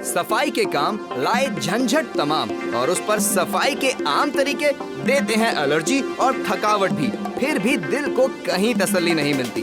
सफाई के काम लाए झंझट तमाम और उस पर सफाई के आम तरीके देते हैं एलर्जी और थकावट भी। फिर भी दिल को कहीं तसल्ली नहीं मिलती।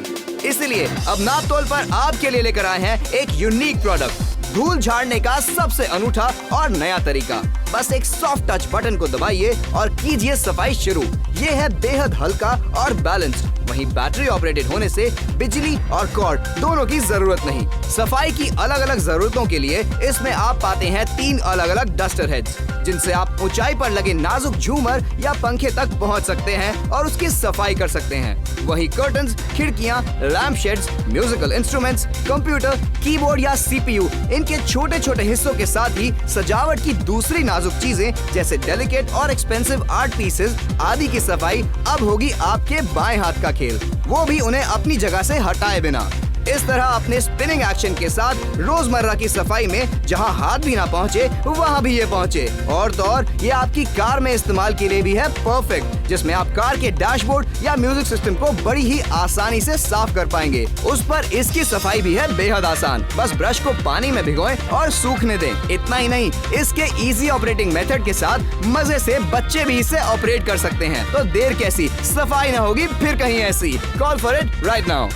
इसलिए अब नापतोल पर आपके लिए लेकर आए हैं एक यूनिक प्रोडक्ट, धूल झाड़ने का सबसे अनूठा और नया तरीका। बस एक सॉफ्ट टच बटन को दबाइए और कीजिए सफाई शुरू। ये है बेहद हल्का और बैलेंस्ड। वहीं बैटरी ऑपरेटेड होने से बिजली और कॉर्ड दोनों की जरूरत नहीं। सफाई की अलग अलग जरूरतों के लिए इसमें आप पाते हैं 3 अलग अलग डस्टर हेड्स, जिनसे आप ऊंचाई पर लगे नाजुक झूमर या पंखे तक पहुंच सकते हैं और उसकी सफाई कर सकते हैं। वहीं कर्टन्स, खिड़कियां, lamp shades, musical instruments, computer, keyboard या सीपीयू, इनके छोटे छोटे हिस्सों के साथ ही सजावट की दूसरी नाजुक चीजें जैसे डेलिकेट और एक्सपेंसिव आर्ट पीसेस आदि की सफाई अब होगी आपके बाएं हाथ का खेल, वो भी उन्हें अपनी जगह से हटाए बिना। इस तरह अपने स्पिनिंग एक्शन के साथ रोजमर्रा की सफाई में जहां हाथ भी ना पहुंचे वहां भी ये पहुंचे। और तो और ये आपकी कार में इस्तेमाल के लिए भी है परफेक्ट, जिसमें आप कार के डैशबोर्ड या म्यूजिक सिस्टम को बड़ी ही आसानी से साफ कर पाएंगे। उस पर इसकी सफाई भी है बेहद आसान। बस ब्रश को पानी में भिगोएं और सूखने दें। इतना ही नहीं, इसके इजी ऑपरेटिंग मेथड के साथ मजे से बच्चे भी इसे ऑपरेट कर सकते हैं। तो देर कैसी, सफाई न होगी फिर कहीं ऐसी। Call for it right now.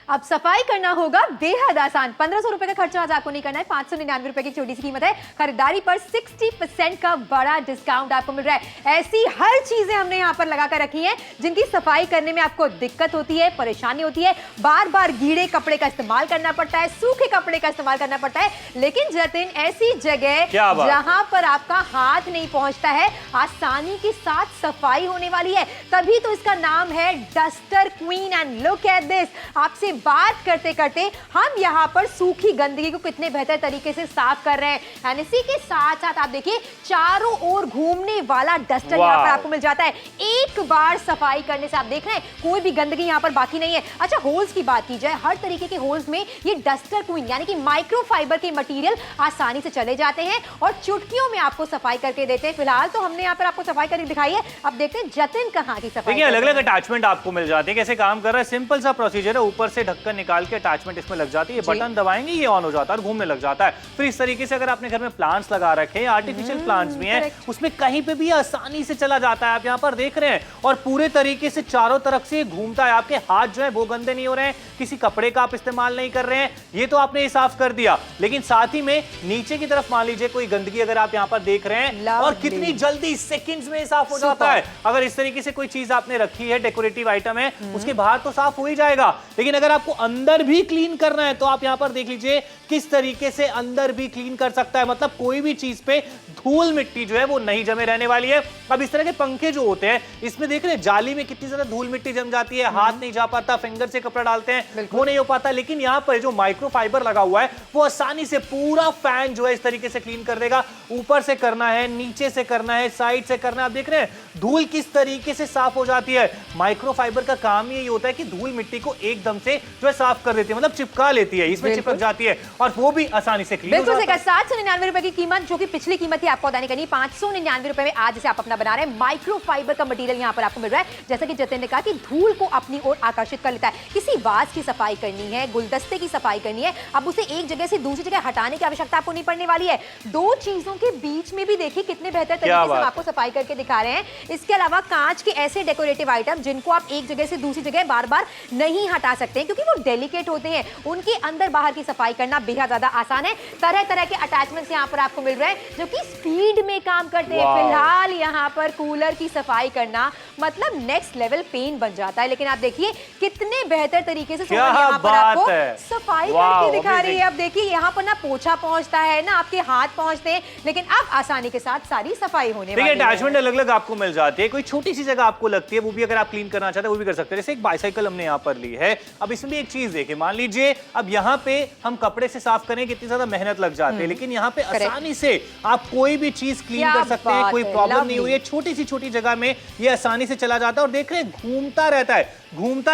अब सफाई करना होगा बेहद आसान। 1500 रुपए का खर्चा आज आपको नहीं करना है। 599 रुपए की छोटी सी कीमत है। खरीदारी पर 60% का बड़ा डिस्काउंट आपको मिल रहा है। ऐसी हर चीजें हमने यहाँ पर लगा कर रखी हैं जिनकी सफाई करने में आपको दिक्कत होती है, परेशानी होती है। बार बार गीले कपड़े का इस्तेमाल करना पड़ता है, सूखे कपड़े का इस्तेमाल करना पड़ता है। लेकिन जतिन, ऐसी जगह जहां पर आपका हाथ नहीं पहुंचता है, आसानी के साथ सफाई होने वाली है। तभी तो इसका नाम है duster queen. And look at this. आपसे बात करते करते हम यहाँ पर सूखी गंदगी को कितने बेहतर तरीके से साफ कर रहे हैं। एंड इसी के साथ साथ आप देखिए चारों ओर घूमने वाला डस्टर यहाँ पर आपको मिल जाता है। एक बार सफाई करने से आप देख रहे हैं कोई भी गंदगी यहाँ पर बाकी नहीं है। अच्छा, होल्स की बात की जाए, हर तरीके के होल्स में ये डस्टर क्वीन यानी कि माइक्रो फाइबर के मटेरियल आसानी से चले जाते हैं और चुटकियों में आपको सफाई करके देते हैं। फिलहाल तो हमने यहाँ पर आपको सफाई करके दिखाई है। अब देखते हैं जतिन कहाँ की सफाई। अलग अलग अटैचमेंट आपको मिल जाते हैं। कैसे काम कर रहा है, सिंपल सा प्रोसीजर है। ऊपर से ढक्कन निकाल के अटैचमेंट इसमें लग जाती है, बटन दबाएंगे ये ऑन हो जाता है और घूमने लग जाता है। फिर इस तरीके से अगर आपने घर में प्लांट्स लगा रखे हैं, आर्टिफिशियल प्लांट्स भी हैं, उसमें कहीं पे भी आसानी से चला जाता है। आप यहाँ पर देख रहे हैं और पूरे तरीके से चारों तरफ से घूमता है। आपके हाथ जो है वो गंदे नहीं हो रहे हैं, किसी कपड़े का आप इस्तेमाल नहीं कर रहे हैं। ये तो आपने साफ कर दिया, लेकिन साथ ही में नीचे की तरफ मान लीजिए कोई गंदगी अगर आप यहाँ पर देख रहे हैं और कितनी जल्दी सेकंड्स में साफ हो जाता है। अगर इस तरीके से कोई चीज आपने रखी है, डेकोरेटिव आइटम है, उसके बाहर तो साफ हो ही जाएगा, लेकिन अगर आपको अंदर भी क्लीन करना है तो आप यहां पर देख लीजिए किस तरीके से अंदर भी क्लीन कर सकता है। मतलब कोई भी चीज पे धूल मिट्टी जो है वो नहीं जमे रहने वाली है। अब इस तरह के पंखे जो होते हैं, इसमें देख रहे हैं जाली में कितनी ज्यादा धूल मिट्टी जम जाती है, हाथ नहीं जा पाता, फिंगर से कपड़ा डालते हैं वो नहीं हो पाता। लेकिन यहां पर जो माइक्रो फाइबर लगा हुआ है वो आसानी से पूरा फैन जो है इस तरीके से क्लीन कर देगा। ऊपर से करना है, नीचे से करना है, साइड से करना है। आप देख रहे हैं धूल किस तरीके से साफ हो जाती है। माइक्रो फाइबर का काम यही होता है कि धूल मिट्टी को एकदम से जो है साफ कर देती है, मतलब चिपका लेती है, इसमें चिपक जाती है और वो भी आसानी से क्लीन हो जाता है। 799 रुपए की कीमत, जो कि पिछली कीमत थी आपको अदा करनी, 599 रुपए में आज इसे आप अपना बना रहे हैं। माइक्रो फाइबर का मटेरियल यहाँ पर आपको मिल रहा है। जैसा कि जतिन ने कहा कि धूल को अपनी ओर आकर्षित कर लेता है। किसी वाज की सफाई करनी है, गुलदस्ते की सफाई करनी है, अब उसे एक जगह से दूसरी जगह हटाने की आवश्यकता आपको नहीं पड़ने वाली है। दो चीजों के बीच में भी देखिए कितने बेहतर तरीके से आपको सफाई करके दिखा रहे हैं। इसके अलावा कांच के ऐसे डेकोरेटिव आइटम जिनको आप एक जगह से दूसरी जगह बार बार नहीं हटा सकते क्योंकि वो डेलिकेट होते हैं, उनके अंदर बाहर की सफाई करना बेहद ज्यादा आसान है। तरह तरह के अटैचमेंट्स यहाँ पर आपको मिल रहे हैं जो कि स्पीड में काम करते हैं। फिलहाल यहाँ पर कूलर की सफाई करना मतलब नेक्स्ट लेवल पेन बन जाता है, लेकिन आप देखिए कितने बेहतर तरीके से यहाँ पर आपको सफाई करके दिखा रही है। अब देखिए यहाँ पर ना पोछा पहुंचता है ना आपके हाथ पहुंचते हैं, लेकिन अब आसानी के साथ सारी सफाई होने वाली है। अटैचमेंट अलग अलग आपको मिल जाती है। कोई छोटी सी जगह आपको लगती है वो भी अगर आप क्लीन करना चाहते हैं वो भी कर सकते हैं। जैसे एक बाइसाइकिल हमने यहाँ पर ली है। अब इसमें भी एक चीज देखिए, मान लीजिए अब यहाँ पे हम कपड़े से साफ करें कितनी ज्यादा मेहनत लग जाती है, लेकिन यहाँ पे आसानी से आप कोई भी चीज क्लीन कर सकते हैं, कोई प्रॉब्लम नहीं हुई है। छोटी सी छोटी जगह में ये आसानी से चला जाता है और देख रहे हैं घूमता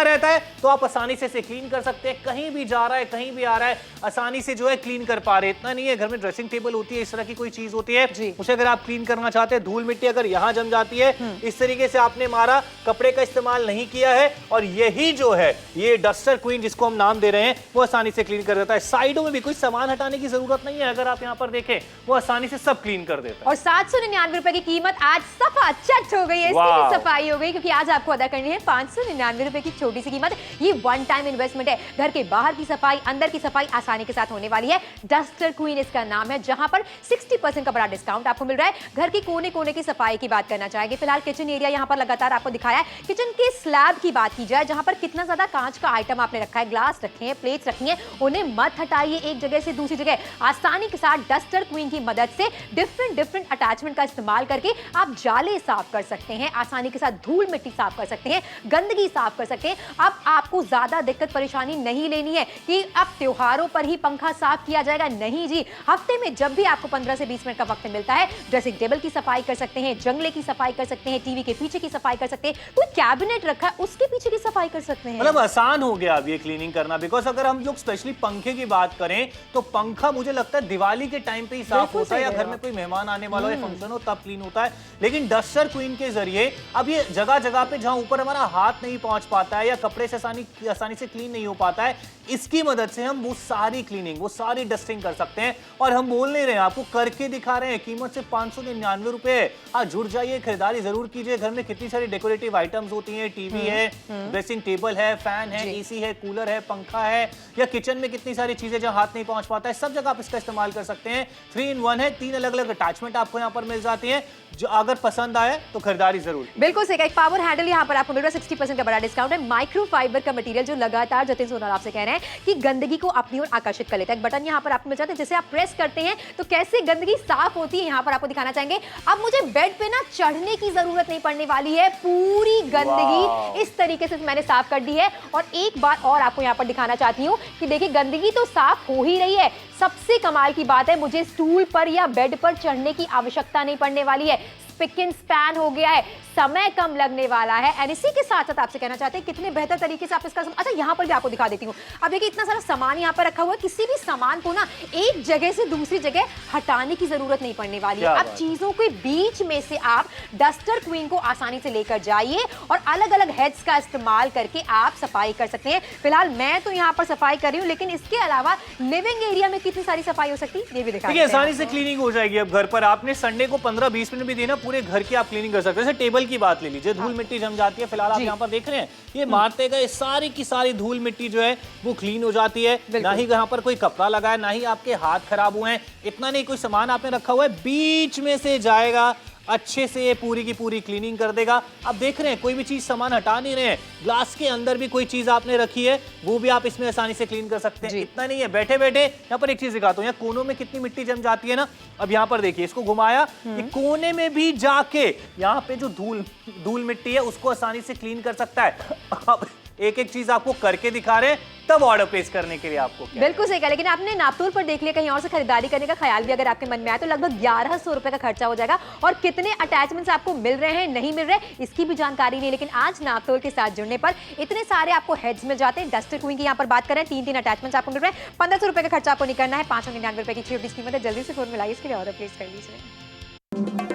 रहता है तो आप आसानी से इसे क्लीन कर सकते हैं। कहीं भी जा रहा है, कहीं भी आ रहा है, आसानी से जो है क्लीन कर पा रहे। इतना नहीं है, घर में ड्रेसिंग टेबल होती है, इस तरह की कोई चीज होती है, उसे अगर आप क्लीन करना चाहते हैं, धूल मिट्टी अगर यहां जम जाती है इस तरीके से आपने मारा, कपड़े का इस्तेमाल नहीं किया है, और यही जो है ये डस्टर क्वीन जिसको हम नाम दे रहे हैं वो आसानी से क्लीन कर देता है। साइडों में भी कोई सामान हटाने की जरूरत नहीं है, अगर आप यहाँ पर देखें वो आसानी से सब क्लीन कर देता है। और 799 रुपए की कीमत आज सफा चट हो गई है, इसकी भी सफाई हो गई, क्योंकि आज आपको अदा करनी है 599 रुपए की छोटी सी कीमत। ये वन टाइम इन्वेस्टमेंट है, घर के बाहर की सफाई, अंदर की सफाई आसानी के साथ होने वाली है। डस्टर क्वीन इसका नाम है, जहां पर 60% का बड़ा डिस्काउंट आपको मिल रहा है। घर के कोने कोने की सफाई की बात करना चाहेंगे, फिलहाल किचन एरिया यहाँ पर लगातार आपको दिखाया है। किचन के स्लैब की बात की जाए, जहां पर कितना ज्यादा कांच का आइटम आपने रखा है, ग्लास रखे हैं, प्लेट्स रखी हैं, उन्हें मत हटाइए एक जगह से दूसरी जगह। आसानी के साथ डस्टर क्वीन की मदद से डिफरेंट अटैचमेंट का इस्तेमाल करके आप जाले साफ कर सकते हैं, आसानी के साथ धूल मिट्टी साफ कर सकते हैं, गंदगी साफ कर सकते हैं। अब आपको ज्यादा दिक्कत परेशानी नहीं लेनी है कि अब त्योहारों पर ही पंखा साफ किया जाएगा, नहीं जी। हफ्ते में जब भी आपको 15 से 20 मिनट का वक्त मिलता है, ड्रेसिंग टेबल की सफाई कर सकते हैं, जंगले की सफाई कर सकते हैं, टीवी के पीछे की सफाई कर सकते हैं, कोई कैबिनेट रखा है उसके पीछे की सफाई कर सकते हैं। मतलब आसान हो गया अब ये क्लीनिंग करना, बिकॉज अगर हम लोग स्पेशली पंखे की बात करें तो पंखा मुझे लगता है दिवाली के टाइम पे ही साफ होता है, या घर में कोई मेहमान आने वाला हो या फंक्शन हो तब क्लीन होता है। लेकिन डस्टर क्वीन के जरिए अब ये जगह जगह पे जहां ऊपर हमारा हाथ नहीं पहुंच पाता है या कपड़े से आसानी से क्लीन नहीं हो पाता है, इसकी मदद से हम वो सारी क्लीनिंग, वो सारी डस्टिंग कर सकते हैं। और हम बोल नहीं रहे हैं, आपको करके दिखा रहे हैं। कीमत से 599 रुपए। हाँ, जुड़ जाइए, खरीदारी जरूर कीजिए। घर में कितनी सारी डेकोरेटिव आइटम्स होती हैं, टीवी है, ड्रेसिंग टेबल है, फैन है, एसी है, कूलर है, पंखा है, या किचन में कितनी सारी चीजें जहां हाथ नहीं पहुंच पाता है, सब जगह आप इसका इस्तेमाल कर सकते हैं। 3 in 1 है, 3 अलग अलग अटैचमेंट आपको यहाँ पर मिल जाती है। जो अगर पसंद आए तो खरीदारी जरूर। बिल्कुल सही। एक पावर हैंडल यहाँ पर आपको मिल रहा है, 60% का बड़ा डिस्काउंट है। माइक्रो फाइबर का मटेरियल जो लगातार जतिन सोनार आपसे कह रहे हैं कि गंदगी को अपनी ओर आकर्षित कर लेता है। एक बटन यहाँ पर आपको मिल जाता है, जिसे आप प्रेस करते हैं तो कैसे गंदगी साफ होती है यहाँ पर आपको दिखाना चाहेंगे। अब मुझे बेड पे ना चढ़ने की जरूरत नहीं पड़ने वाली है, पूरी गंदगी इस तरीके से मैंने साफ कर दी है। और एक बार और आपको यहाँ पर दिखाना चाहती हूँ कि देखिए गंदगी तो साफ हो ही रही है। सबसे कमाल की बात है, मुझे स्टूल पर या बेड पर चढ़ने की आवश्यकता नहीं पड़ने वाली है। स्पिक एंड स्पैन हो गया है, समय कम लगने वाला है। एंड इसी के साथ साथ आपसे कहना चाहते हैं कितने बेहतर तरीके से आप इसका अच्छा यहाँ पर भी आपको दिखा देती हूँ। अब देखिए इतना सारा सामान यहाँ पर रखा हुआ है, किसी भी सामान को ना एक जगह से दूसरी जगह हटाने की जरूरत नहीं पड़ने वाली है। अब चीजों के बीच में से आप डस्टर क्वीन को आसानी से लेकर जाइए और अलग अलग हेड्स का इस्तेमाल करके आप सफाई कर सकते हैं। फिलहाल मैं तो यहाँ पर सफाई कर रही हूँ, लेकिन इसके अलावा लिविंग एरिया में कितनी सारी सफाई हो सकती है ये भी दिखा देते हैं। आसानी से क्लीनिंग हो जाएगी। अब घर पर आपने संडे को 15-20 मिनट भी देना, पूरे घर की आप क्लीनिंग कर सकते हैं। जैसे टेबल की बात ले लीजिए, धूल मिट्टी जम जाती है, फिलहाल आप यहाँ पर देख रहे हैं ये मारते गए सारी की सारी धूल मिट्टी जो है वो क्लीन हो जाती है। ना ही यहाँ पर कोई कपड़ा लगा है, ना ही आपके हाथ खराब हुए हैं। इतना नहीं, कोई सामान आपने रखा हुआ है बीच में से जाएगा, अच्छे से ये पूरी की पूरी क्लीनिंग कर देगा। आप देख रहे हैं कोई भी चीज सामान हटा नहीं रहे हैं। ग्लास के अंदर भी कोई चीज आपने रखी है वो भी आप इसमें आसानी से क्लीन कर सकते हैं। इतना नहीं है, बैठे बैठे यहाँ पर एक चीज दिखाता हूँ। यहाँ कोनों में कितनी मिट्टी जम जाती है ना। अब यहाँ पर देखिए, इसको घुमाया, ये कोने में भी जाके यहाँ पे जो धूल मिट्टी है उसको आसानी से क्लीन कर सकता है। अब एक एक चीज आपको करके दिखा रहे हैं, तब ऑर्डर प्लेस करने के लिए आपको बिल्कुल सही कहा। लेकिन आपने नापतोल पर देख लिया, कहीं और से खरीदारी करने का ख्याल भी अगर आपके मन में आए तो लगभग 1100 रुपए का खर्चा हो जाएगा। और कितने अटैचमेंट्स आपको मिल रहे हैं, नहीं मिल रहे, इसकी भी जानकारी नहीं। लेकिन आज नापतोल के साथ जुड़ने पर इतने सारे आपको हेड्स मिल जाते हैं। डस्टर क्वीन की यहाँ पर बात करें, 3 अटैचमेंट्स आपको मिल रहे हैं। 1500 रुपए का खर्चा आपको नहीं करना है, 599 रुपए की छोटी कीमत है। जल्दी से फोन मिलाइए, इसके लिए ऑर्डर प्लेस कर लीजिए।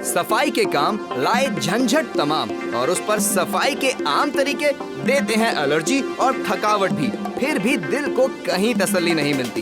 सफाई के काम लाए झंझट तमाम, और उस पर सफाई के आम तरीके देते हैं एलर्जी और थकावट भी। फिर भी दिल को कहीं तसल्ली नहीं मिलती।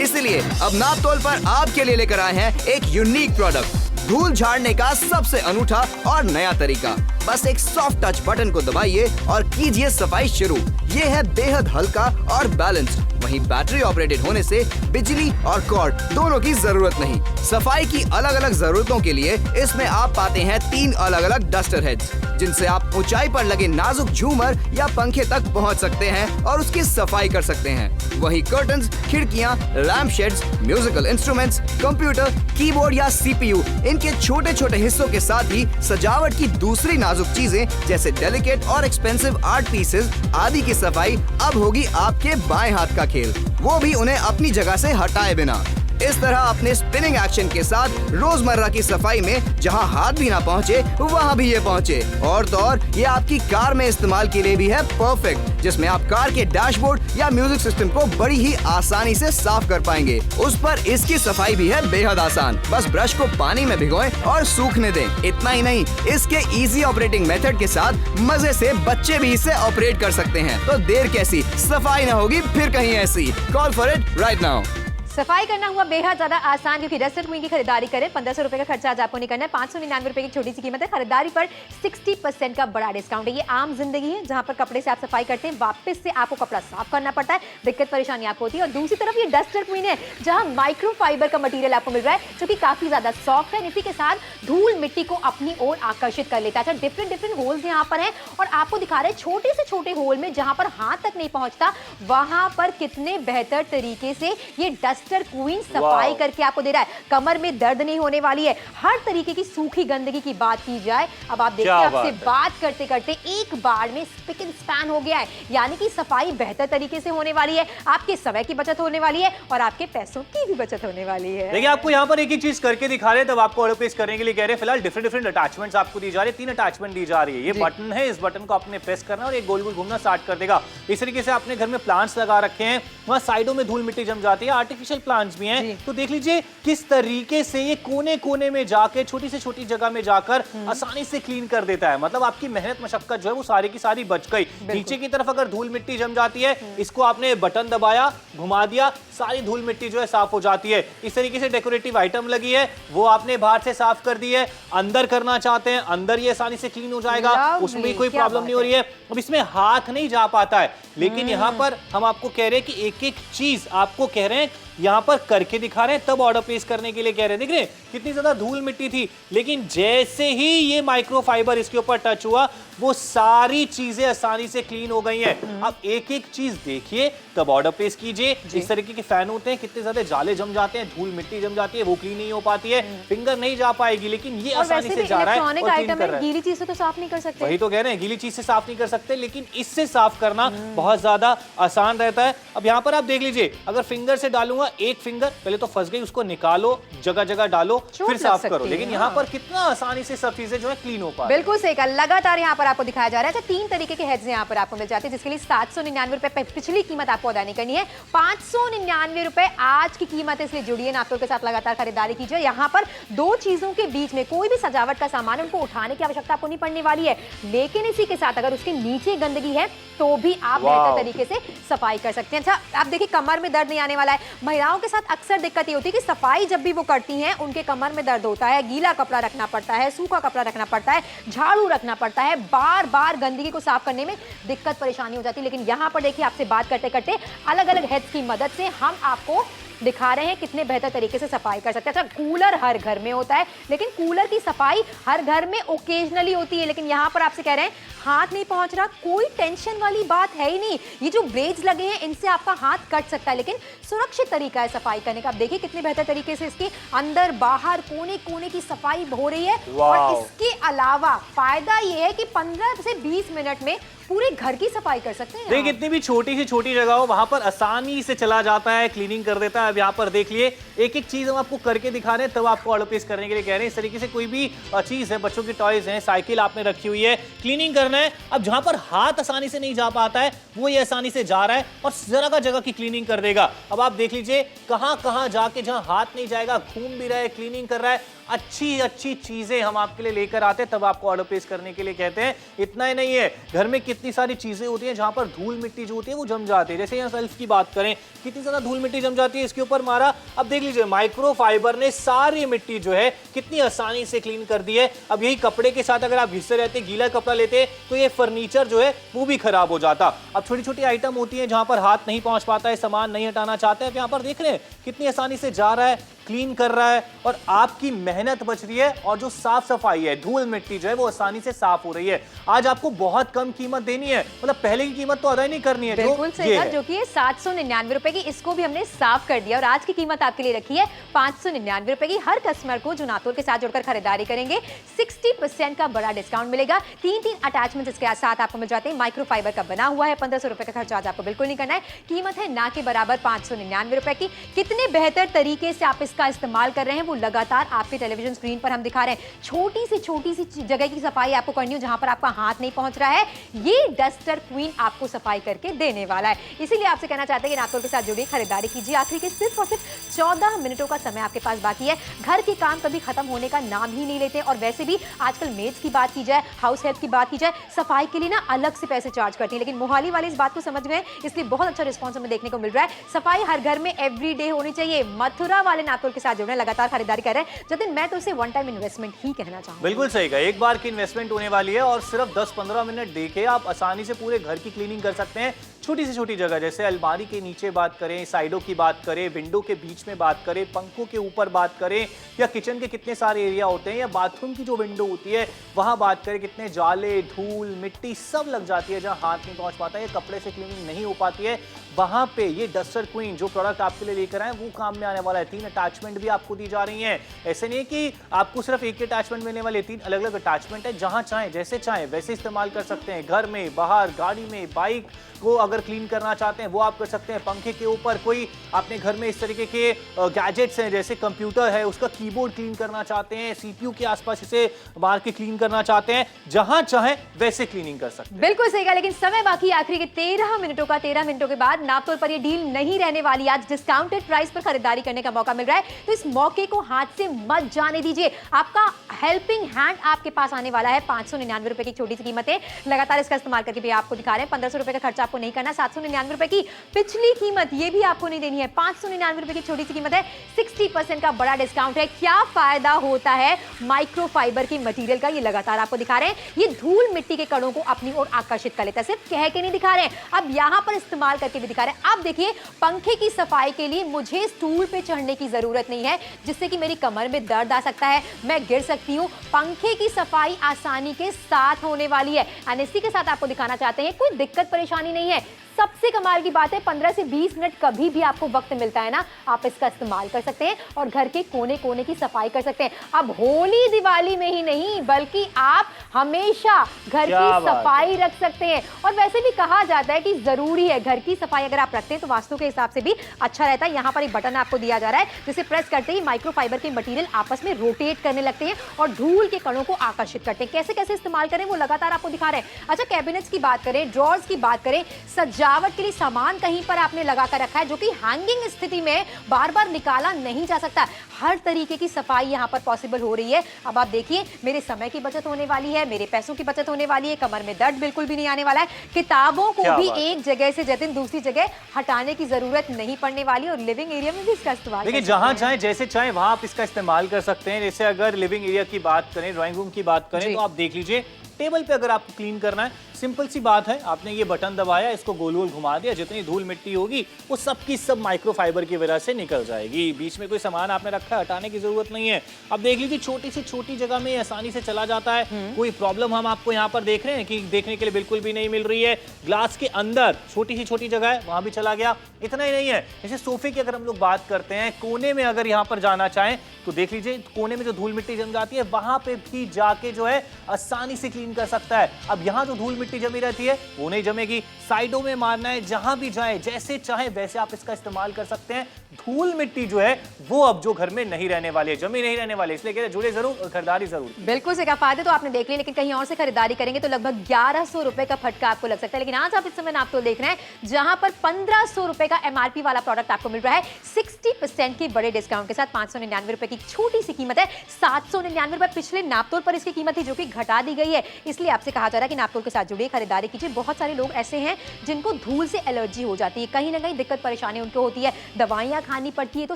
इसलिए अब नापतोल पर आपके लिए लेकर आए हैं एक यूनिक प्रोडक्ट, धूल झाड़ने का सबसे अनूठा और नया तरीका। बस एक सॉफ्ट टच बटन को दबाइए और कीजिए सफाई शुरू। ये है बेहद हल्का और बैलेंस्ड। वहीं बैटरी ऑपरेटेड होने से बिजली और कॉर्ड दोनों की जरूरत नहीं। सफाई की अलग अलग जरूरतों के लिए इसमें आप पाते हैं 3 अलग अलग डस्टर हेड्स, जिनसे आप ऊंचाई पर लगे नाजुक झूमर या पंखे तक पहुंच सकते हैं और उसकी सफाई कर सकते हैं। वहीं कर्टन्स, खिड़कियां, lamp shades, musical instruments, computer, keyboard या सीपीयू, इनके छोटे छोटे हिस्सों के साथ ही सजावट की दूसरी नाजुक चीजें जैसे डेलिकेट और एक्सपेंसिव आर्ट पीसेस आदि की सफाई अब होगी आपके बाएं हाथ का खेल, वो भी उन्हें अपनी जगह से हटाए बिना। इस तरह अपने स्पिनिंग एक्शन के साथ रोजमर्रा की सफाई में जहां हाथ भी ना पहुंचे वहां भी ये पहुंचे। और तो और ये आपकी कार में इस्तेमाल के लिए भी है परफेक्ट, जिसमें आप कार के डैशबोर्ड या म्यूजिक सिस्टम को बड़ी ही आसानी से साफ कर पाएंगे। उस पर इसकी सफाई भी है बेहद आसान, बस ब्रश को पानी में भिगोएं और सूखने दें। इतना ही नहीं, इसके इजी ऑपरेटिंग मेथड के साथ मजे से बच्चे भी इसे ऑपरेट कर सकते हैं। तो देर कैसी, सफाई ना होगी फिर कहीं ऐसी। Call for it right now. सफाई करना हुआ बेहद ज्यादा आसान, क्योंकि डस्टर क्वीन की खरीदारी करें 1500 रुपए का खर्चा आज आपको नहीं करना है। 599 रुपए की छोटी सी कीमत है। खरीदारी पर 60% का बड़ा डिस्काउंट है। ये आम जिंदगी है जहां पर कपड़े से आप सफाई करते हैं, वापस से आपको कपड़ा साफ करना पड़ता है, दिक्कत परेशानी आपको होती है। और दूसरी तरफ ये डस्टर क्वीन है जहां माइक्रो फाइबर का मटीरियल आपको मिल रहा है, जो कि काफी ज्यादा सॉफ्ट है, इसी के साथ धूल मिट्टी को अपनी ओर आकर्षित कर लेता है। डिफरेंट होल्स यहाँ पर हैं और आपको दिखा रहे हैं छोटे से छोटे होल में जहां पर हाथ तक नहीं पहुंचता, वहां पर कितने बेहतर तरीके से ये डस्टर क्वीन सफाई करके आपको दे रहा है। कमर में दर्द नहीं होने वाली है। हर तरीके की सूखी गंदगी की बात की जाए, अब आप देखिए आपसे बात करते करते एक बार में स्पिक एंड स्पैन हो गया है, यानी कि सफाई बेहतर तरीके से होने वाली है, आपके समय की बचत होने वाली है और आपके पैसों की भी बचत होने वाली है। देखिए आपको यहाँ पर एक एक चीज करके दिखा रहे हैं, तब आपको ऑर्डर प्लेस करने के लिए कह रहे हैं। फिलहाल डिफरेंट अटैचमेंट्स आपको दी जा रही है, 3 अटैचमेंट दी जा रही है। ये बटन है, इस बटन को आपने प्रेस करना और एक गोल गोल घूमना स्टार्ट कर देगा। इस तरीके से आपने घर में प्लांट्स लगा रखे हैं, वहां साइडों में धूल मिट्टी जम जाती है, आर्टिफिशियल प्लांट्स भी हैं, तो देख लीजिए किस तरीके से ये कोने कोने में जाके छोटी से छोटी जगह में जाकर आसानी से क्लीन कर देता है। मतलब आपकी मेहनत मशक्कत जो है वो सारी की सारी बच गई। नीचे की तरफ अगर धूल मिट्टी जम जाती है, इसको आपने बटन दबाया, घुमा दिया, सारी धूल मिट्टी जो है साफ हो जाती है। इस तरीके से डेकोरेटिव आइटम लगी है, वो आपने बाहर से साफ कर दी है। अंदर करना चाहते हैं, अंदर ये आसानी से क्लीन हो जाएगा, उसमें भी कोई प्रॉब्लम नहीं हो रही है। अब इसमें हाथ नहीं जा पाता है, लेकिन यहाँ पर हम आपको कह रहे हैं कि एक एक चीज आपको कह रहे हैं, यहाँ पर करके दिखा रहे हैं, तब ऑर्डर प्लेस करने के लिए कह रहे हैं। देख रहे हैं कितनी ज्यादा धूल मिट्टी थी, लेकिन जैसे ही ये माइक्रो फाइबर इसके ऊपर टच हुआ, वो सारी चीजें आसानी से क्लीन हो गई हैं। अब एक एक चीज देखिए, तब ऑर्डर प्लेस कीजिए। इस तरीके के फैन होते हैं, कितने ज्यादा जाले जम जाते हैं, धूल मिट्टी जम जाती है, वो क्लीन नहीं हो पाती है, फिंगर नहीं जा पाएगी, लेकिन ये आसानी से जा रहा है और क्लीन कर रहा है। गीली चीज से तो साफ नहीं कर सकते। वही तो कह रहे हैं, गीली चीज से साफ नहीं कर सकते, लेकिन इससे साफ करना बहुत ज्यादा आसान रहता है। अब यहाँ पर आप देख लीजिए, अगर फिंगर से डालूंगा, एक फिंगर पहले तो फंस गई, उसको निकालो, जगह जगह डालो, फिर साफ करो, लेकिन यहाँ पर कितना आसानी से सब चीजें जो है क्लीन हो पा रही है। बिल्कुल सही कहा। लगातार यहाँ पर आपको दिखाया जा रहा है। 3 तरीके के हेड्स यहाँ पर आपको मिल जाते हैं, जिसके लिए 799 रुपए पिछली कीमत आपको अदा नहीं करनी है, 599 रुपए आज की कीमत है। इसलिए जुड़िए नाप्तोल के साथ, लगातार खरीदारी कीजिए। यहाँ पर 2 चीजों के बीच में कोई भी सजावट का सामान उनको उठाने की आवश्यकता आपको नहीं पड़ने वाली है, लेकिन इसी के साथ अगर उसके नीचे गंदगी है तो भी आप बेहतर तरीके से सफाई कर सकते हैं। अच्छा, आप देखिए कमर में दर्द नहीं आने वाला है। महिलाओं के साथ अक्सर दिक्कत ये होती है कि सफाई जब भी वो करती हैं, उनके कमर में दर्द होता है, गीला कपड़ा रखना पड़ता है, सूखा कपड़ा रखना पड़ता है, झाड़ू रखना पड़ता है, बार बार गंदगी को साफ करने में दिक्कत परेशानी हो जाती है। लेकिन यहाँ पर देखिए, आपसे बात करते करते अलग अलग हेड्स की मदद से हम आपको दिखा रहे हैं कितने बेहतर तरीके से सफाई कर सकते हैं। अच्छा, कूलर हर घर में होता है, लेकिन कूलर की सफाई हर घर में ओकेजनली होती है, लेकिन यहाँ पर आपसे कह रहे हैं हाथ नहीं पहुंच रहा, कोई टेंशन वाली बात है ही नहीं। ये जो ब्लेड्स लगे हैं, इनसे आपका हाथ कट सकता है, लेकिन सुरक्षित तरीका है सफाई करने का। आप देखिए कितने बेहतर तरीके से इसके अंदर बाहर कोने कोने की सफाई हो रही है। और इसके अलावा फायदा ये है कि 15 से 20 मिनट में पूरे घर की सफाई कर सकते हैं। देखिए कितनी भी छोटी से छोटी जगह हो, वहां पर आसानी से चला जाता है, क्लीनिंग कर देता है। अब यहाँ पर देख लिए, एक एक चीज हम आपको करके दिखा रहे हैं, तब आपको ऑर्डर प्लेस करने के लिए कह रहे हैं। इस तरीके से कोई भी चीज है, बच्चों की टॉयज हैं, साइकिल आपने रखी हुई है, क्लीनिंग करना है। अब जहां पर हाथ आसानी से नहीं जा पाता है, वो ये आसानी से जा रहा है और जरा का जगह की क्लीनिंग कर देगा। अब आप देख लीजिए, कहां कहां जाके जहां हाथ नहीं जाएगा, घूम भी रहा है, क्लीनिंग कर रहा है। अच्छी अच्छी चीजें हम आपके लिए लेकर आते हैं, तब आपको ऑर्डर प्लेस करने के लिए कहते हैं। इतना ही नहीं है, घर में कितनी सारी चीजें होती हैं जहां पर धूल मिट्टी जो होती है वो जम जाती है। जैसे यहाँ सेल्फ की बात करें, कितनी ज्यादा धूल मिट्टी जम जाती है, इसके ऊपर मारा, अब देख लीजिए माइक्रो फाइबर ने सारी मिट्टी जो है कितनी आसानी से क्लीन कर दी है। अब यही कपड़े के साथ अगर आप घिसते रहते, गीला कपड़ा लेते, तो ये फर्नीचर जो है वो भी खराब हो जाता। अब छोटी छोटी आइटम होती है जहां पर हाथ नहीं पहुंच पाता है, सामान नहीं हटाना चाहते हैं, यहाँ पर देख रहे हैं कितनी आसानी से जा रहा है, क्लीन कर रहा है और आपकी मेहनत बच रही है और जो साफ सफाई है, धूल मिट्टी जो है वो आसानी से साफ हो रही है। आज आपको बहुत कम कीमत देनी है, मतलब पहले की कीमत तो अदा ही नहीं करनी है। बिल्कुल सही बात, जो कि है 799 रुपए की, इसको भी हमने साफ कर दिया और आज की कीमत आपके लिए रखी है 599 रुपए की। हर कस्टमर को जो नातुल के साथ जुड़कर खरीदारी करेंगे 60% का बड़ा डिस्काउंट मिलेगा। 3 अटैचमेंट इसके साथ आपको मिल जाते हैं। माइक्रोफाइबर का बना हुआ है। 1500 रुपए का खर्चा आज आपको बिल्कुल नहीं करना है। कीमत है ना के बराबर 599 रुपए की। कितने बेहतर तरीके से आप इसका इस्तेमाल कर रहे हैं वो लगातार आपके टेलीविजन स्क्रीन पर हम दिखा रहे हैं। छोटी सी जगह की सफाई आपको करनी हो जहां पर आपका हाथ नहीं पहुंच रहा है, ये डस्टर क्वीन आपको सफाई करके देने वाला है। इसीलिए आपसे कहना चाहते हैं कि नातुल के साथ जुड़िए, खरीदारी कीजिए। आखिरी के सिर्फ और सिर्फ 14 मिनटों का समय आपके पास बाकी है। घर के काम कभी खत्म होने का नाम ही नहीं लेते और वैसे भी आजकल मेड्स की बात की जाए, हाउस हेल्प की बात की जाए, सफाई के लिए ना अलग से पैसे चार्ज करती है। लेकिन मोहाली वाले इस बात को समझ गए, इसलिए बहुत अच्छा रिस्पॉन्स हमें देखने को मिल रहा है। सफाई हर घर में एवरीडे होनी चाहिए। मथुरा वाले नातुल के साथ जुड़े, लगातार खरीदारी कर रहे हैं। जतिन, मैं तो इसे वन टाइम इन्वेस्टमेंट ही कहना चाहूंगा। बिल्कुल सही कहा, एक बार की इन्वेस्टमेंट होने वाली है और सिर्फ 10-15 मिनट देके आप आसानी से पूरे घर की क्लीनिंग कर सकते हैं। छोटी से छोटी जगह, जैसे अलमारी के नीचे बात करें, साइडों की बात करें, विंडो के बीच में बात करें, पंखों के ऊपर बात करें, या किचन के कितने सारे एरिया होते हैं, या बाथरूम की जो विंडो होती है वहां बात करें, कितने जाले, धूल, मिट्टी सब लग जाती है जहां हाथ नहीं पहुंच पाता है, कपड़े से क्लीनिंग नहीं हो पाती है, वहां पे ये डस्टर क्वीन जो प्रोडक्ट आपके लिए लेकर आए वो काम में आने वाला है। 3 अटैचमेंट भी आपको दी जा रही हैं। ऐसे नहीं कि आपको सिर्फ एक अटैचमेंट मिलने वाले, 3 अलग अलग अटैचमेंट है। जहां चाहें, जैसे चाहें वैसे इस्तेमाल कर सकते हैं। घर में, बाहर, गाड़ी में, बाइक को अगर क्लीन करना चाहते हैं वो आप कर सकते हैं। पंखे के ऊपर कोई आपने घर में इस तरीके के गैजेट्स हैं, जैसे कंप्यूटर है, उसका कीबोर्ड क्लीन करना चाहते हैं, सीपीयू के आसपास इसे बाहर के क्लीन करना चाहते हैं, जहां चाहें वैसे क्लीनिंग कर सकते हैं। बिल्कुल सही कहा, लेकिन समय बाकी आखिरी के 13 मिनटों का। 13 मिनटों के बाद नापतोल पर ये डील नहीं रहने वाली। आज डिस्काउंटेड प्राइस पर खरीदारी करने का मौका मिल रहा है, तो इस मौके को हाथ से मत जाने दीजिए। आपका हेल्पिंग हैंड आपके पास आने वाला है। 599 रुपए की छोटी सी कीमत है, लगातार इसका इस्तेमाल करके भी आपको दिखा रहे हैं। 1500 रुपए का खर्चा आपको नहीं करना। 799 रुपए की पिछली कीमत ये भी आपको नहीं देनी है। 599 रुपए की छोटी सी कीमत है। 60% का बड़ा डिस्काउंट है। क्या फायदा होता है माइक्रोफाइबर की मटेरियल का, ये लगातार आपको दिखा रहे हैं। ये धूल मिट्टी के कणों को अपनी ओर आकर्षित कर लेता है। सिर्फ कह के नहीं दिखा रहे हैं, अब यहां पर इस्तेमाल करके भी दिखा रहे हैं। आप देखिए, पंखे की सफाई के लिए मुझे स्टूल पे चढ़ने की जरूरत नहीं है, जिससे कि मेरी कमर में दर्द आ सकता है, मैं गिर सकती हूं। पंखे की सफाई आसानी के साथ होने वाली है। इसी के साथ आपको दिखाना चाहते हैं, कोई दिक्कत परेशानी नहीं है। सबसे कमाल की बात है, 15 से 20 मिनट कभी भी आपको वक्त मिलता है ना, आप इसका इस्तेमाल कर सकते हैं और घर के कोने कोने की सफाई कर सकते हैं। अब होली दिवाली में ही नहीं, बल्कि आप हमेशा घर की सफाई रख सकते हैं। और वैसे भी कहा जाता है कि जरूरी है घर की सफाई अगर आप रखते हैं तो वास्तु के हिसाब से भी अच्छा रहता है। यहाँ पर एक बटन आपको दिया जा रहा है, जिसे प्रेस करते ही माइक्रोफाइबर के मटेरियल आपस में रोटेट करने लगते हैं और धूल के कणों को आकर्षित करते हैं। कैसे कैसे इस्तेमाल करें वो लगातार आपको दिखा रहे हैं। अच्छा, कैबिनेट्स की बात करें, ड्रॉर्स की बात करें, सजावट के लिए सामान कहीं पर आपने लगा कर रखा है जो कि हैंगिंग स्थिति में बार बार निकाला नहीं जा सकता, हर तरीके की सफाई यहां पर पॉसिबल हो रही है। अब आप देखिए, मेरे समय की बचत होने वाली है, मेरे पैसों की बचत होने वाली है, कमर में दर्द बिल्कुल भी नहीं आने वाला है। किताबों को भी एक जगह से जतिन दूसरी जगह हटाने की जरूरत नहीं पड़ने वाली और लिविंग एरिया में भी इसका इस्तेमाल, देखिए जहां चाहे जैसे चाहे वहां आप इसका इस्तेमाल कर सकते हैं। जैसे अगर लिविंग एरिया की बात करें, ड्राइंग रूम की बात करें, तो आप देख लीजिए, टेबल पे अगर आपको क्लीन करना है, सिंपल सी बात है, आपने ये बटन दबाया, इसको गोल गोल घुमा दिया, जितनी धूल मिट्टी होगी वो सब की सब माइक्रोफाइबर की वजह से निकल जाएगी। बीच में कोई सामान आपने रखा है, हटाने की जरूरत नहीं है। अब देख लीजिए, छोटी से छोटी जगह में आसानी से चला जाता है। कोई प्रॉब्लम हम आपको यहाँ पर देख रहे हैं कि देखने के लिए बिल्कुल भी नहीं मिल रही है। ग्लास के अंदर छोटी सी छोटी जगह है, वहां भी चला गया। इतना ही नहीं है, जैसे सोफे की अगर हम लोग बात करते हैं, कोने में अगर यहाँ पर जाना चाहें तो देख लीजिए, कोने में जो धूल मिट्टी जम जाती है वहां पे भी जाके जो है आसानी से क्लीन कर सकता है। अब यहाँ जो धूल मिट्टी जमी रहती है वो नहीं जमेगी। साइडों में मारना है, जहां भी जाए, जैसे चाहे वैसे आप इसका इस्तेमाल कर सकते हैं। धूल मिट्टी जो है वो अब जो घर में नहीं रहने वाली है, जमी नहीं रहने वाली, इसलिए कहते हैं जुड़े जरूर और खरीदारी जरूर। बिल्कुल से फायदे तो आपने देख लिए, लेकिन कहीं और से खरीदारी करेंगे तो लगभग 1100 रुपए का फटका आपको लग सकता है। लेकिन आज आप इस समय आप तो देख रहे हैं, जहां पर 1500 रुपए का एमआरपी वाला प्रोडक्ट आपको मिल रहा है 60% के बड़े डिस्काउंट के साथ। 599 रुपए की छोटी सी कीमत है। 799 रुपए पिछले नापतोल पर इसकी कीमत थी, जो कि घटा दी गई है। इसलिए आपसे कहा जा रहा है कि नापतोल के साथ जुड़िए। बोलिए, खरीदारी कीजिए। बहुत सारे लोग ऐसे हैं जिनको धूल से एलर्जी हो जाती है, कहीं ना कहीं दिक्कत परेशानी उनको होती है, दवाइयाँ खानी पड़ती है, तो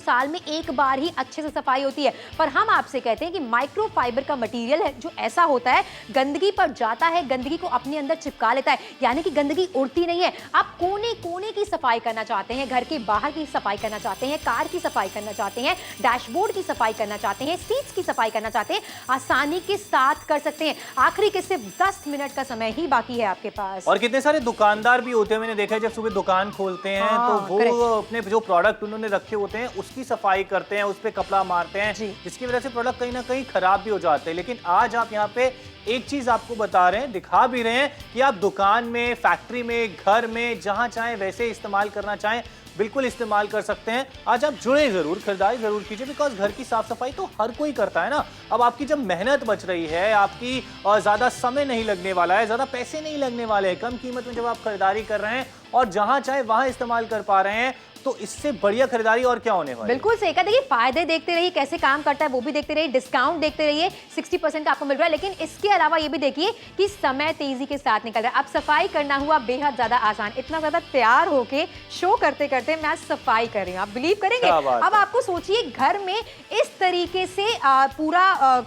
साल में एक बार ही अच्छे से सफाई होती है। पर हम आपसे कहते हैं कि माइक्रो फाइबर का मटीरियल है जो ऐसा होता है, गंदगी पर जाता है, गंदगी को अपने अंदर चिपका लेता है, यानी कि गंदगी उड़ती नहीं है। आप कोने कोने की सफाई करना चाहते हैं, घर के बाहर की सफाई करना चाहते हैं, कार की सफाई करना चाहते हैं, डैशबोर्ड की सफाई करना चाहते हैं, सीट्स की सफाई करना चाहते हैं, आसानी के साथ कर सकते हैं। आखिरी के सिर्फ 10 मिनट का समय ही बाकी है आपके पास। और कितने सारे दुकानदार भी होते हैं, मैंने देखा है जब सुबह दुकान खोलते हैं तो वो अपने जो प्रोडक्ट उन्होंने रखे होते हैं उसकी सफाई करते हैं, उस पे कपड़ा मारते हैं, जिसकी वजह से प्रोडक्ट कहीं ना कहीं खराब भी हो जाते हैं। लेकिन आज आप यहाँ पे एक चीज आपको बता रहे हैं, दिखा भी रहे हैं कि आप दुकान में, फैक्ट्री में, घर में, जहां चाहें वैसे इस्तेमाल करना चाहें बिल्कुल इस्तेमाल कर सकते हैं। आज आप जुड़े जरूर, खरीदारी जरूर कीजिए, बिकॉज घर की साफ सफाई तो हर कोई करता है ना। अब आपकी जब मेहनत बच रही है, आपकी ज्यादा समय नहीं लगने वाला है, ज्यादा पैसे नहीं लगने वाले हैं, कम कीमत में जब आप खरीदारी कर रहे हैं और जहां चाहे वहां इस्तेमाल कर पा रहे हैं, तो इससे बढ़िया खरीदारी और क्या होने वाली। बिल्कुल सही कहा। देखिए, फायदे देखते रहिए, कैसे काम करता है वो भी देखते रहिए, डिस्काउंट देखते रहिए, 60% का आपको मिल रहा है। लेकिन इसके अलावा ये भी देखिए कि समय तेजी के साथ निकल रहा है। अब सफाई करना हुआ बेहद ज्यादा आसान। इतना ज्यादा तैयार होके शो करते करते मैं सफाई कर रही हूँ, आप बिलीव करेंगे? अब आपको सोचिए, घर में इस तरीके से पूरा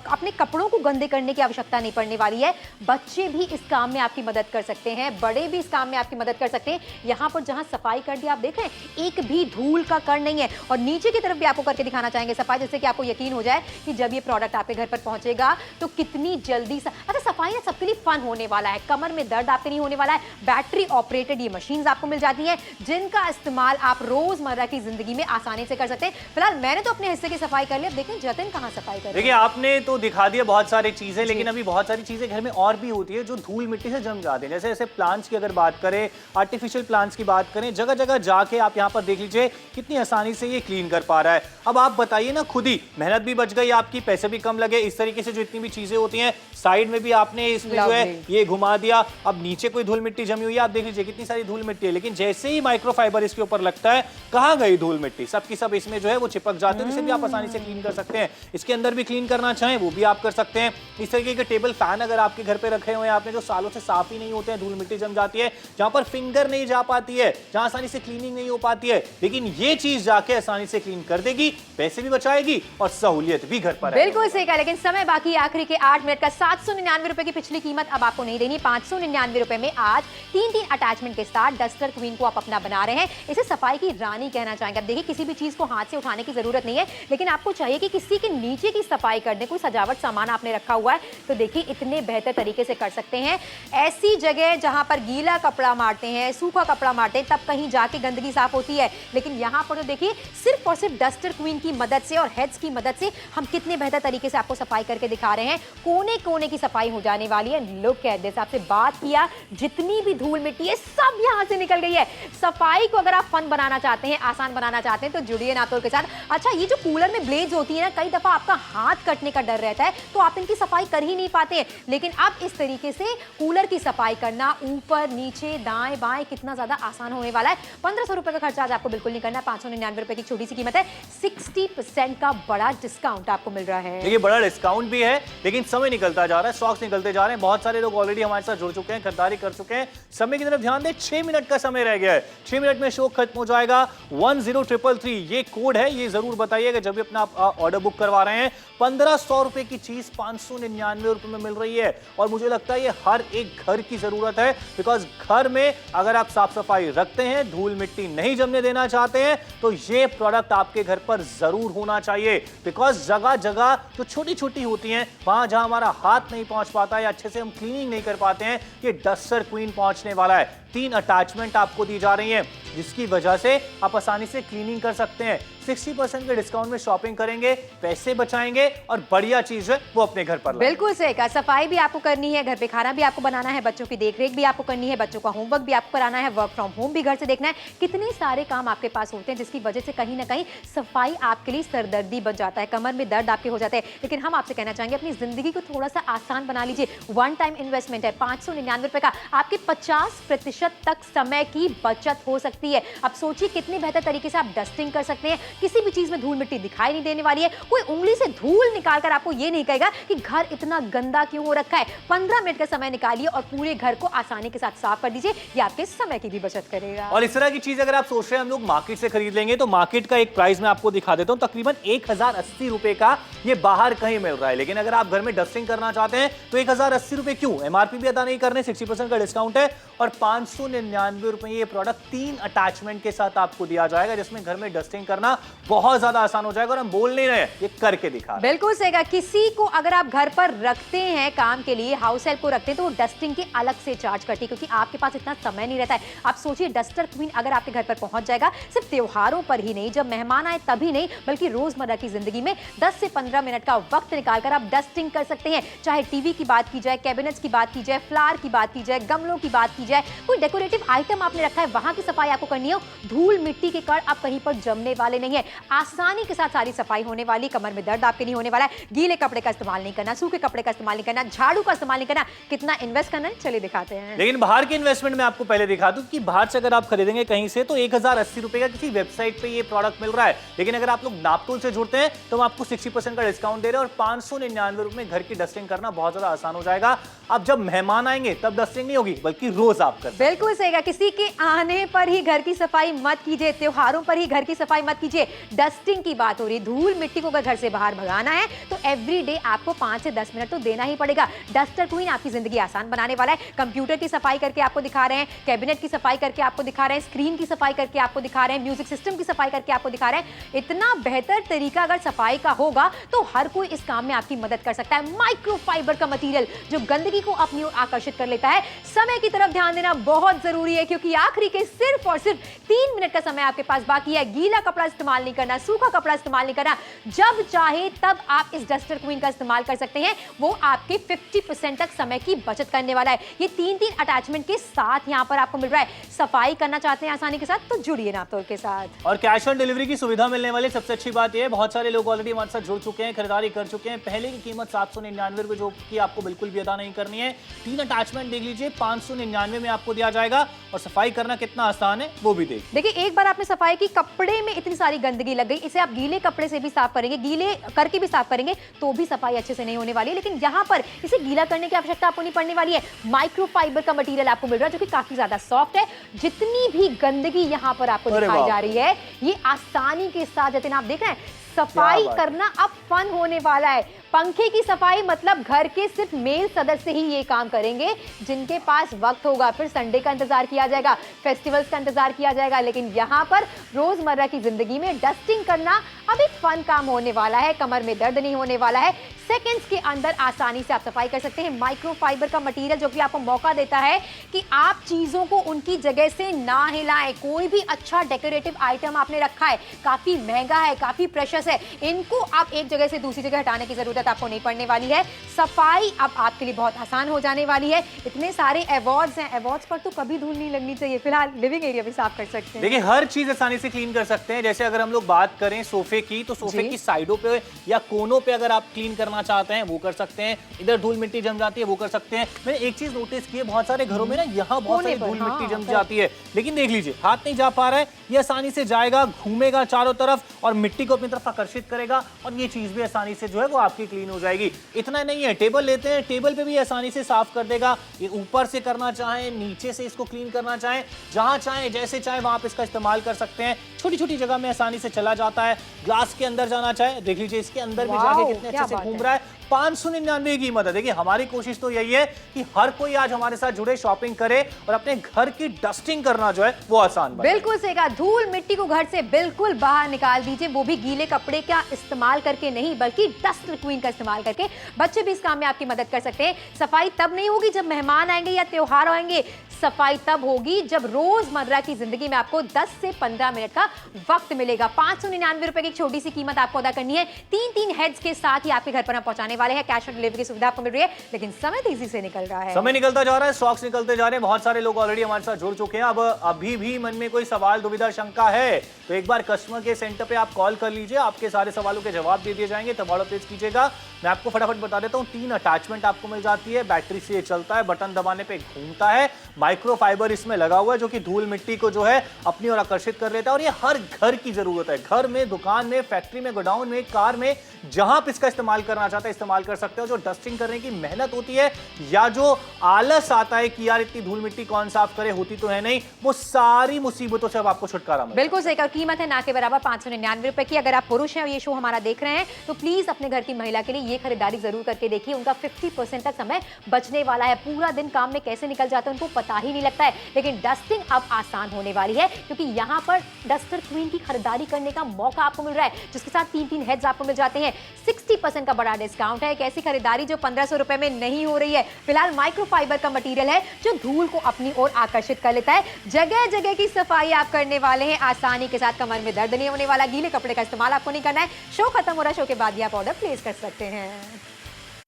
अपने कपड़ों को गंदे करने की आवश्यकता नहीं पड़ने वाली है। बच्चे भी इस काम में आपकी मदद कर सकते हैं, बड़े भी इस काम में आपकी मदद कर सकते हैं। यहाँ पर जहाँ सफाई कर दी, आप देख रहे हैं एक भी धूल का कण नहीं है। और नीचे की तरफ भी आपको करके दिखाना चाहेंगे सफाई, जिससे कि आपको यकीन हो जाए कि जब ये प्रोडक्ट आपके घर पर पहुंचेगा तो कितनी जल्दी अच्छा, सफाई ना सबके लिए फन होने वाला है, कमर में दर्द आपके नहीं होने वाला है। बैटरी ऑपरेटेड ये मशीन्स आपको मिल जाती हैं, जिनका इस्तेमाल आप रोजमर्रा की जिंदगी में आसानी से कर सकते हैं। फिलहाल मैंने तो अपने हिस्से की सफाई कर ली, अब देखें जतिन कहां सफाई कर। देखिए, आपने तो दिखा दिया बहुत सारी चीजें, लेकिन अभी बहुत सारी चीजें घर में और भी होती है जो धूल मिट्टी से जम जाते हैं। जैसे जैसे प्लांट्स की अगर बात करें, आर्टिफिशियल प्लांट्स की बात करें, जगह जगह जाके आप यहाँ पर देख लीजिए कितनी आसानी से ये क्लीन कर पा रहा है। अब आप बताइए ना, खुद ही मेहनत भी बच गई आपकी, पैसे भी कम लगे। इस तरीके से जो इतनी भी चीजें होती हैं, साइड में भी आपने इसमें जो है ये घुमा दिया। अब नीचे कोई धूल मिट्टी जमी हुई है, आप देख लीजिए कितनी सारी धूल मिट्टी है, लेकिन जैसे ही माइक्रोफाइबर इसके ऊपर लगता है, कहाँ गई धूल मिट्टी? सबकी सब इसमें जो है वो चिपक जाते हैं, जिसे भी आप आसानी से क्लीन कर सकते हैं। इसके अंदर भी क्लीन करना चाहें वो भी आप कर सकते हैं। इस तरीके के टेबल फैन अगर आपके घर पे रखे हुए हैं आपने, जो सालों से साफ ही नहीं होते हैं, धूल मिट्टी जम जाती है, जहां पर फिंगर नहीं जा पाती है, जहां आसानी से क्लीनिंग नहीं हो पाती है, लेकिन ये चीज जाके आसानी से क्लीन कर देगी, पैसे भी बचाएगी और सहूलियत भी घर पर। बिल्कुल सही कहा। लेकिन समय बाकी, आखिरी के 8 मिनट का 799 रुपए की पिछली कीमत अब आपको नहीं देनी। 599 रुपए में आज 3 अटैचमेंट के साथ डस्टर क्वीन को आप अपना बना रहे हैं। इसे सफाई की रानी कहना चाहेंगे। अब देखिए, किसी भी चीज को हाथ से उठाने की जरूरत नहीं है, लेकिन आपको चाहिए कि किसी के नीचे की सफाई कर दे। कोई सजावट सामान आपने रखा हुआ है तो देखिए इतने बेहतर तरीके से कर सकते हैं। ऐसी जगह जहां पर गीला कपड़ा मारते हैं, सूखा कपड़ा मारते हैं, तब कहीं जाके गंदगी साफ होती है, लेकिन यहां पर तो देखिए सिर्फ और सिर्फ डस्टर क्वीन की मदद से और हेड्स की मदद से हम कितने बेहतर तरीके से आपको सफाई करके दिखा रहे हैं। कोने कोने की सफाई हो जाने वाली है। लुक एट दिस, आपसे बात किया, जितनी भी धूल मिट्टी है सब यहां से निकल गई है। सफाई को अगर आप फन बनाना चाहते हैं, आसान बनाना चाहते हैं, तो जुड़िए नातोल के साथ। अच्छा, ये जो कूलर में ब्लेड्स होती है ना, कई दफा आपका हाथ कटने का डर रहता है तो आप इनकी सफाई कर ही नहीं पाते, लेकिन अब इस तरीके से कूलर की सफाई करना ऊपर नीचे दाएं बाएं कितना ज्यादा आसान होने वाला है। 1500 रुपए का खर्चा आज आपको बिल्कुल नहीं करना है। 599 रुपए की छोटी सी कीमत है, 60% का बड़ा डिस्काउंट आपको मिल रहा है। देखिए, बड़ा डिस्काउंट भी है, लेकिन समय निकलता जा रहा है, स्टॉक्स निकलते जा रहे हैं। बहुत सारे लोग ऑलरेडी हमारे साथ जुड़ चुके हैं, खरीदारी कर चुके हैं। समय की तरफ ध्यान दें, 6 मिनट का समय रह गया है, 6 मिनट में शो खत्म हो जाएगा। 10333 ये कोड है, ये जरूर बताइएगा जब भी अपना ऑर्डर बुक करवा रहे हैं। 1500 रुपए की चीज 599 रुपए में मिल रही है, और मुझे लगता है ये हर एक घर की जरूरत है, बिकॉज घर में अगर आप साफ सफाई रखते हैं, धूल मिट्टी नहीं जमने देना चाहते हैं, तो ये प्रोडक्ट आपके घर पर जरूर होना चाहिए। बिकॉज जगह जगह जो छोटी छोटी होती हैं, वहां जहां हमारा हाथ नहीं पहुंच पाता या अच्छे से हम क्लीनिंग नहीं कर पाते हैं, ये डस्टर क्वीन पहुंचने वाला है। 3 अटैचमेंट आपको दी जा रही हैं, जिसकी वजह से आप आसानी से क्लीनिंग कर सकते हैं। 60% के डिस्काउंट में शॉपिंग करेंगे, पैसे बचाएंगे और बढ़िया चीज है वो अपने घर पर लाएंगे। बिल्कुल सही कहा। सफाई भी आपको करनी है, घर पे खाना भी आपको बनाना है, बच्चों की देखरेख भी आपको करनी है, बच्चों का होमवर्क भी आपको कराना है, वर्क फ्रॉम होम भी घर से देखना है। कितने सारे काम आपके पास होते हैं, जिसकी वजह से कहीं ना कहीं सफाई आपके लिए सरदर्दी बन जाता है, कमर में दर्द आपके हो जाते हैं। लेकिन हम आपसे कहना चाहेंगे, अपनी जिंदगी को थोड़ा सा आसान बना लीजिए। वन टाइम इन्वेस्टमेंट है, 599 रुपए का आपके 50% तक समय की बचत हो सकती है। अब सोचिए कितने बेहतर तरीके से आप डस्टिंग कर सकते हैं, किसी भी चीज में धूल मिट्टी दिखाई नहीं देने वाली है, कोई उंगली से धूल निकालकर आपको ये नहीं कहेगा कि घर इतना गंदा क्यों हो रखा है। 15 मिनट का समय निकालिए और पूरे घर को आसानी के साथ साफ कर दीजिए, ये आपके समय की भी बचत करेगा। और इस तरह की चीज अगर आप सोच रहे हैं हम लोग मार्केट से खरीद लेंगे, तो मार्केट का एक प्राइस मैं आपको दिखा देता हूं, तकरीबन 1080 रुपए का ये बाहर कहीं मिल रहा है। लेकिन अगर आप घर में डस्टिंग करना चाहते हैं तो 1080 रुपए क्यों, एमआरपी भी अदा नहीं करने, 60% का डिस्काउंट है और 599 रुपए ये प्रोडक्ट 3 अटैचमेंट के साथ आपको दिया जाएगा, जिसमें घर में डस्टिंग करना बहुत ज्यादा आसान हो जाएगा। और हम बोल नहीं रहे, ये करके दिखा। बिल्कुल सही कहा। किसी को अगर आप घर पर रखते हैं काम के लिए, हाउस हेल्प को रखते हैं, तो वो डस्टिंग के अलग से चार्ज करती है, क्योंकि आपके पास इतना समय नहीं रहता है। आप सोचिए डस्टर क्वीन अगर आपके घर पर पहुंच जाएगा, सिर्फ त्योहारों पर ही नहीं, जब मेहमान आए तभी नहीं, बल्कि रोजमर्रा की जिंदगी में 10 से 15 मिनट का वक्त निकालकर आप डस्टिंग कर सकते हैं। चाहे टीवी की बात की जाए, कैबिनेट्स की बात की जाए, फ्लावर की बात की जाए, गमलों की बात की जाए, कोई डेकोरेटिव आइटम आपने रखा है, वहां की सफाई आपको करनी हो, धूल मिट्टी के कण आप कहीं पर जमने वाले नहीं है, आसानी के साथ सारी सफाई होने वाली, कमर में दर्द आपके नहीं होने वाला है। गीले कपड़े का इस्तेमाल नहीं करना, सूखे कपड़े का इस्तेमाल नहीं करना, झाड़ू का इस्तेमाल नहीं करना। कितना इन्वेस्ट करना है, चलिए दिखाते हैं। लेकिन बाहर के इन्वेस्टमेंट में आपको पहले दिखा दूं कि बाहर से अगर आप खरीदेंगे कहीं से तो 1080 रुपए का किसी वेबसाइट पे ये प्रोडक्ट मिल रहा है। लेकिन अगर आप लोग नापतोल से जुड़ते हैं तो हम आपको 60% का डिस्काउंट दे रहे हैं और 599 रुपए में घर की डस्टिंग करना बहुत ज्यादा आसान हो जाएगा। अब जब मेहमान आएंगे तब डस्टिंग नहीं होगी, बल्कि रोज आप कर। बिल्कुल सही कहा। किसी के आने पर ही घर की सफाई मत कीजिए, त्योहारों पर ही घर की सफाई मत कीजिए। डस्टिंग की बात हो रही, धूल मिट्टी को अगर घर से बाहर भगाना है तो एवरी डे आपको 5 से 10 मिनट तो देना ही पड़ेगा। डस्टर क्वीन आपकी जिंदगी आसान बनाने वाला है। कंप्यूटर की सफाई करके आपको दिखा रहे हैं, कैबिनेट की सफाई करके आपको दिखा रहे हैं, स्क्रीन की सफाई करके आपको दिखा रहे हैं, म्यूजिक सिस्टम की सफाई करके आपको दिखा रहे हैं। इतना बेहतर तरीका अगर सफाई का होगा तो हर कोई इस काम में आपकी मदद कर सकता है। माइक्रोफाइबर का मटेरियल जो गंदगी को अपनी ओर आकर्षित कर लेता है। समय की तरफ ध्यान देना बहुत जरूरी है, क्योंकि आखिरी के सिर्फ और सिर्फ 3 मिनट का समय आपके पास बाकी है। गीला कपड़ा इस्तेमाल नहीं करना, सूखा कपड़ा इस्तेमाल नहीं करना। जब चाहे तब आप इस डस्टर क्वीन का इस्तेमाल कर सकते हैं। वो आपके 50% तक समय की बचत करने वाला है। ये 3 अटैचमेंट के साथ यहां पर आपको मिल रहा है। सफाई करना चाहते हैं आसानी के साथ तो जुड़िए नापतोल के साथ। और कैश ऑन डिलीवरी की सुविधा मिलने वाली सबसे अच्छी बात यह है, बहुत सारे लोग ऑलरेडी हमारे साथ जुड़ चुके हैं, खरीदारी कर चुके हैं। पहले की कीमत 799 रुपए जो कि आपको बिल्कुल भी अदा नहीं करनी है। 3 अटैचमेंट देख लीजिए, 599 में आपको दिया जाएगा। और सफाई करना कितना आसान है वो भी देखिए। एक बार आपने सफाई की, कपड़े में इतनी सारी गंदगी लग गई, इसे आप गीले कपड़े से भी साफ करेंगे, गीले करके भी साफ करेंगे तो भी सफाई अच्छे से नहीं होने वाली है। लेकिन यहाँ पर इसे गीला करने की आवश्यकता आपको नहीं पड़ने वाली है। माइक्रोफाइबर का मटेरियल आपको मिल रहा है जो कि काफी ज्यादा सॉफ्ट है। जितनी भी गंदगी यहाँ पर आपको दिखाई जा रही है, ये आसानी के साथ जतिन आप देख रहे हैं, सफाई करना अब फन होने वाला है। पंखे की सफाई मतलब घर के सिर्फ मेल सदस्य ही ये काम करेंगे, जिनके पास वक्त होगा। फिर संडे का इंतजार किया जाएगा, फेस्टिवल्स का इंतजार किया जाएगा। लेकिन यहाँ पर रोजमर्रा की जिंदगी में डस्टिंग करना अब एक फन काम होने वाला है। कमर में दर्द नहीं होने वाला है। सेकंड्स के अंदर आसानी से आप सफाई कर सकते हैं। माइक्रोफाइबर का मटेरियल जो कि आपको मौका देता है कि आप चीजों को उनकी जगह से ना हिलाएं। कोई भी अच्छा डेकोरेटिव आइटम आपने रखा है, काफी महंगा है, काफी प्रेशियस है, इनको आप एक जगह से दूसरी जगह हटाने की जरूरत आपको नहीं पड़ने वाली है। सफाई अब आपके लिए बहुत आसान हो जाने वाली है। इतने सारे अवार्ड्स हैं, अवार्ड्स पर तो कभी धूल नहीं लगनी चाहिए। फिलहाल लिविंग एरिया भी साफ कर सकते हैं। देखिए हर चीज आसानी से क्लीन कर सकते हैं। जैसे अगर हम लोग बात करें सोफे की, तो सोफे की साइडों पे या कोनों पे अगर आप क्लीन करना चाहते हैं वो कर सकते हैं। इधर धूल मिट्टी जम जाती है वो कर सकते हैं। मैंने एक चीज नोटिस की है, बहुत सारे घरों में ना यहाँ बहुत सारी धूल मिट्टी जम जाती है, लेकिन देख लीजिए हाथ नहीं जा पा रहा है, ये आसानी से जाएगा, घूमेगा चारों तरफ और मिट्टी को अपनी तरफ आकर्षित करेगा और ये चीज भी आसानी से जो है वो आपकी क्लीन हो जाएगी। इतना नहीं है, टेबल लेते हैं, टेबल पे भी आसानी से साफ कर देगा। ये ऊपर से करना चाहें, नीचे से इसको क्लीन करना चाहें, जहां चाहें जैसे चाहें वहां पे इसका इस्तेमाल कर सकते हैं। छोटी छोटी जगह में आसानी से चला जाता है। ग्लास के अंदर जाना चाहे, देख लीजिए इसके अंदर भी जाके कितने अच्छे से घूम रहा है। 599 की कीमत है। देखिए हमारी कोशिश तो यही है कि हर कोई आज हमारे साथ जुड़े, शॉपिंग करे और अपने घर की डस्टिंग करना जो है वो आसान बने। बिल्कुल सही कहा। धूल मिट्टी को घर से बिल्कुल बाहर निकाल दीजिए, वो भी गीले कपड़े का इस्तेमाल करके नहीं, बल्कि डस्टर क्वीन का इस्तेमाल करके। बच्चे भी इस काम में आपकी मदद कर सकते हैं। सफाई तब नहीं होगी जब मेहमान आएंगे या त्योहार आएंगे, सफाई तब होगी जब रोजमर्रा की जिंदगी में आपको 10 से 15 मिनट का वक्त मिलेगा। 599 रुपए की छोटी सी कीमत आपको अदा करनी है। 3 हेड्स के साथ ही आपके घर पर हम पहुंचाने वाले हैं। कैश ऑन डिलीवरी की सुविधा आपको मिल रही है, लेकिन समय तेजी से निकल रहा है। समय निकलता जा रहा है, स्टॉक्स निकलते जा रहे हैं। बहुत सारे लोग ऑलरेडी हमारे साथ जुड़ चुके हैं। अब अभी भी मन में कोई सवाल, दुविधा, शंका है तो एक बार कस्टमर केयर सेंटर पे आप कॉल कर लीजिए, आपके सारे सवालों के जवाब दे दिए जाएंगे। तब प्लीज कीजिएगा जाएगा। मैं आपको फटाफट बता देता हूं, 3 अटैचमेंट आपको मिल जाती है, बैटरी से ये चलता है, बटन दबाने पे घूमता है, माइक्रोफाइबर इसमें लगा हुआ है जो कि धूल मिट्टी को जो है अपनी ओर आकर्षित कर लेता है। और ये हर घर की जरूरत है, घर में, दुकान में, फैक्ट्री में, गोडाउन में, कार में, जहां आप इसका इस्तेमाल करना चाहते हैं इस्तेमाल कर सकते हो। जो डस्टिंग करने की मेहनत होती है या जो आलस आता है कि यार इतनी धूल मिट्टी कौन साफ करे, होती तो है नहीं, वो सारी मुसीबतों से अब आपको छुटकारा मिलेगा। बिल्कुल सही कहा, कीमत है ना के बराबर 599 रुपए की। अगर आप पुरुष हैं और ये शो हमारा देख रहे हैं तो प्लीज अपने घर की महिला के लिए ये खरीदारी जरूर करके देखिए। उनका 50% का समय बचने वाला है। पूरा दिन काम में कैसे निकल जाता है उनको पता ही नहीं लगता है। लेकिन डस्टिंग अब आसान होने वाली है क्योंकि यहाँ पर डस्टर क्वीन की खरीदारी करने का मौका आपको मिल रहा है, जिसके साथ 3 हेड्स आपको मिल जाते हैं। 60% का बड़ा डिस्काउंट है। एक ऐसी खरीदारी जो 1500 रुपए में नहीं हो रही है। फिलहाल माइक्रोफाइबर का मटेरियल है जो धूल को अपनी ओर आकर्षित कर लेता है। जगह जगह की सफाई आप करने वाले हैं आसानी के साथ। कमर में दर्द नहीं होने वाला। गीले कपड़े का इस्तेमाल आपको नहीं करना है। शो खत्म हो रहा है, शो के बाद ही आप ऑर्डर प्लेस कर सकते हैं।